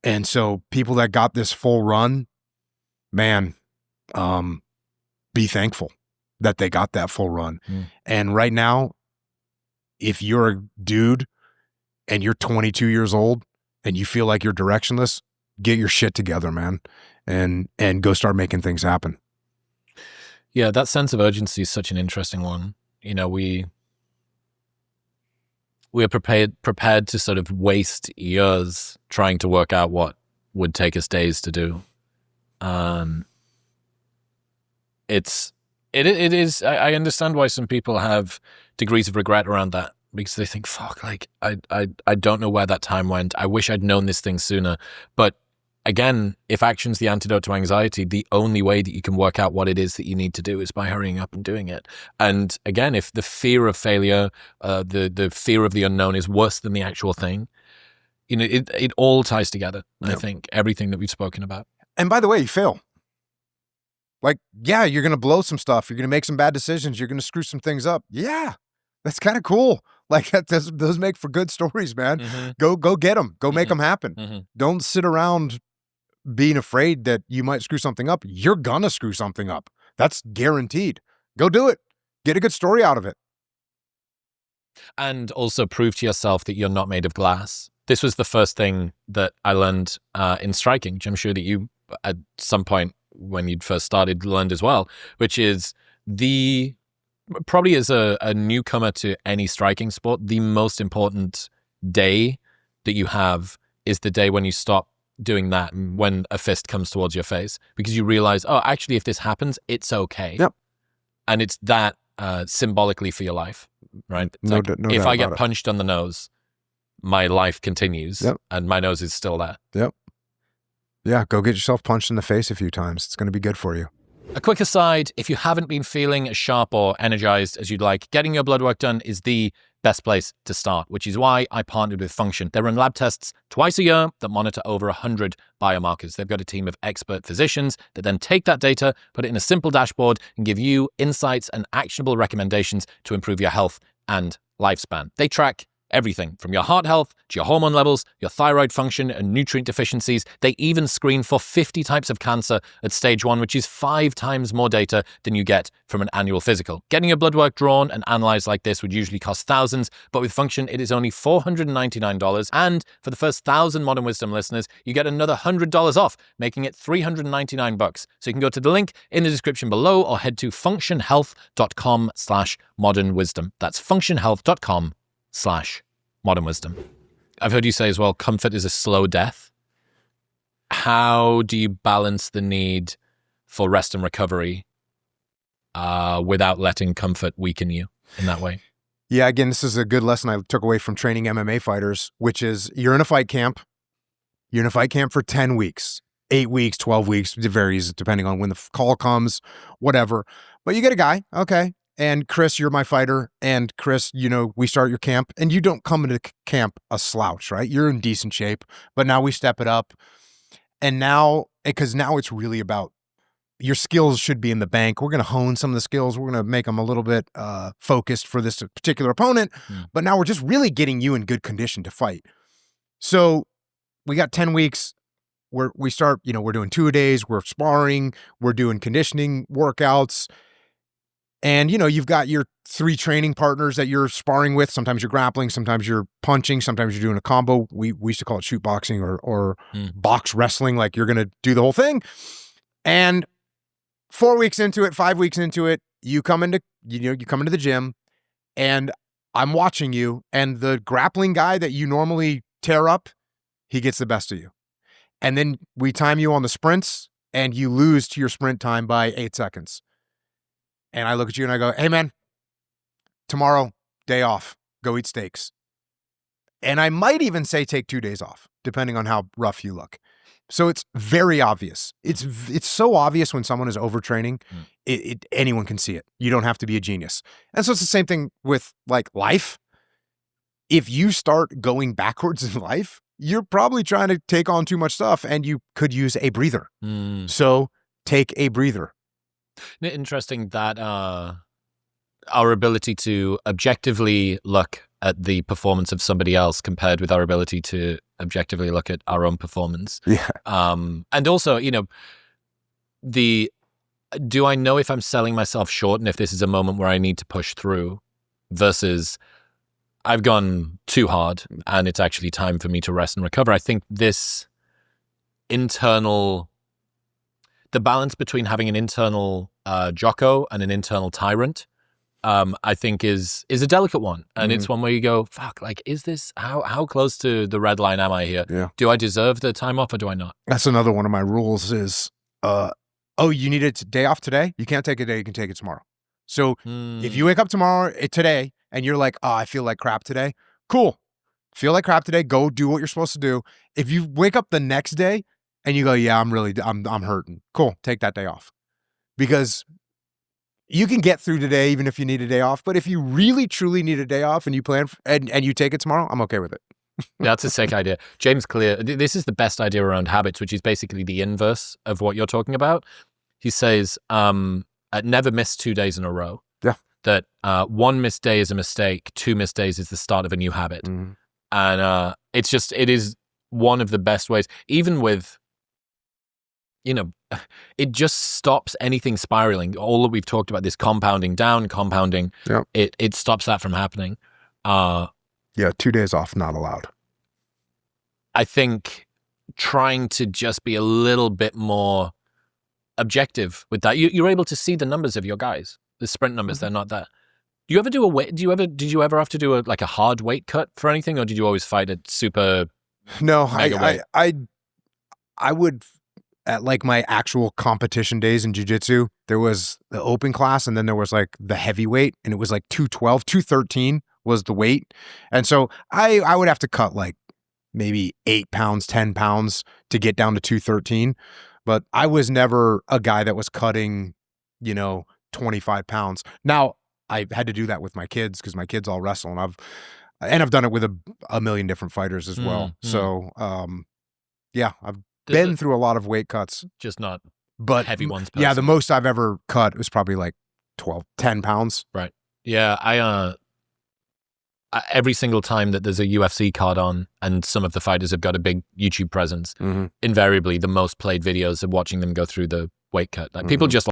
And so people that got this full run, man, be thankful that they got that full run. And right now, if you're a dude and you're 22 years old and you feel like you're directionless, get your shit together, man, and go start making things happen. Yeah, that sense of urgency is such an interesting one. You know, we are prepared to sort of waste years trying to work out what would take us days to do. It is. I understand why some people have degrees of regret around that, because they think, fuck, like I don't know where that time went. I wish I'd known this thing sooner. But again, if action's the antidote to anxiety, the only way that you can work out what it is that you need to do is by hurrying up and doing it. And again, if the fear of failure, the fear of the unknown is worse than the actual thing, you know, it all ties together. Yep. I think everything that we've spoken about. And by the way, you fail. Like, yeah, you're going to blow some stuff. You're going to make some bad decisions. You're going to screw some things up. Yeah, that's kind of cool. Like, those make for good stories, man. Go get them. Go make them happen. Don't sit around being afraid that you might screw something up. You're going to screw something up. That's guaranteed. Go do it. Get a good story out of it. And also prove to yourself that you're not made of glass. This was the first thing that I learned in striking, which I'm sure that you, at some point when you'd first started, learned as well, which is probably as a newcomer to any striking sport, the most important day that you have is the day when you stop doing that, when a fist comes towards your face, because you realize, oh, actually, if this happens, it's okay. Yep. And it's that symbolically for your life, right? No if I get punched on the nose, my life continues. Yep. And my nose is still there. Yep. Yeah, go get yourself punched in the face a few times. It's going to be good for you. A quick aside, if you haven't been feeling as sharp or energized as you'd like, getting your blood work done is the best place to start, which is why I partnered with Function. They run lab tests twice a year that monitor over 100 biomarkers. They've got a team of expert physicians that then take that data, put it in a simple dashboard, and give you insights and actionable recommendations to improve your health and lifespan. They track everything from your heart health to your hormone levels, your thyroid function and nutrient deficiencies. They even screen for 50 types of cancer at stage 1, which is 5 times more data than you get from an annual physical. Getting your blood work drawn and analyzed like this would usually cost thousands, but with Function, it is only $499. And for the first 1,000 Modern Wisdom listeners, you get another $100 off, making it $399. So you can go to the link in the description below or head to functionhealth.com/modernwisdom. That's functionhealth.com/modern wisdom. I've heard you say as well, comfort is a slow death. How do you balance the need for rest and recovery without letting comfort weaken you in that way? Yeah, again, this is a good lesson I took away from training MMA fighters, which is you're in a fight camp. You're in a fight camp for 10 weeks, 8 weeks, 12 weeks. It varies depending on when the call comes, whatever. But you get a guy, okay. And Chris, you're my fighter. And Chris, you know, we start your camp and you don't come into camp a slouch, right? You're in decent shape, but now we step it up. And now, because now it's really about your skills should be in the bank. We're going to hone some of the skills. We're going to make them a little bit focused for this particular opponent. But now we're just really getting you in good condition to fight. So we got 10 weeks. We start, you know, we're doing 2-a-days. We're sparring. We're doing conditioning workouts. And, you know, you've got your 3 training partners that you're sparring with. Sometimes you're grappling, sometimes you're punching, sometimes you're doing a combo. We used to call it shoot boxing or box wrestling, like you're going to do the whole thing. And 4 weeks into it, 5 weeks into it, you come into the gym and I'm watching you, and the grappling guy that you normally tear up, he gets the best of you. And then we time you on the sprints and you lose to your sprint time by 8 seconds. And I look at you and I go, hey man, tomorrow, day off, go eat steaks. And I might even say take 2 days off, depending on how rough you look. So it's very obvious. It's so obvious when someone is overtraining, anyone can see it. You don't have to be a genius. And so it's the same thing with like life. If you start going backwards in life, you're probably trying to take on too much stuff and you could use a breather. So take a breather. Interesting that our ability to objectively look at the performance of somebody else compared with our ability to objectively look at our own performance. Yeah. And also, do I know if I'm selling myself short and if this is a moment where I need to push through versus I've gone too hard and it's actually time for me to rest and recover? I think this the balance between having an internal Jocko and an internal tyrant, I think is a delicate one. And it's one where you go, fuck, like, is this, how close to the red line am I here? Yeah. Do I deserve the time off or do I not? That's another one of my rules is, you need a day off today? You can't take a day, you can take it tomorrow. So if you wake up today and you're like, oh, I feel like crap today, cool. Feel like crap today, go do what you're supposed to do. If you wake up the next day and you go, yeah, I'm hurting, cool, take that day off. Because you can get through today even if you need a day off. But if you really, truly need a day off and you plan and you take it tomorrow, I'm okay with it. That's a sick idea. James Clear, this is the best idea around habits, which is basically the inverse of what you're talking about. He says, never miss 2 days in a row. Yeah. That one missed day is a mistake, 2 missed days is the start of a new habit. And it is one of the best ways, even with, it just stops anything spiraling. All that we've talked about, this compounding, it stops that from happening. Yeah, 2 days off, not allowed. I think trying to just be a little bit more objective with that. You're able to see the numbers of your guys, the sprint numbers. They're not that. Do you ever do a weight? Did you ever have to do a hard weight cut for anything, or did you always fight at super? No, mega weight? I would, at like my actual competition days in jiu-jitsu, there was the open class and then there was like the heavyweight, and it was like 212, 213 was the weight. And so I would have to cut like maybe 8 pounds, 10 pounds to get down to 213. But I was never a guy that was cutting, 25 pounds. Now, I had to do that with my kids because my kids all wrestle, and I've done it with a million different fighters as well. So, yeah, I've been through a lot of weight cuts. Just not but heavy ones. Yeah, the most I've ever cut was probably like 10 pounds. Right. Yeah, I every single time that there's a UFC card on and some of the fighters have got a big YouTube presence, invariably the most played videos of watching them go through the weight cut. Like people just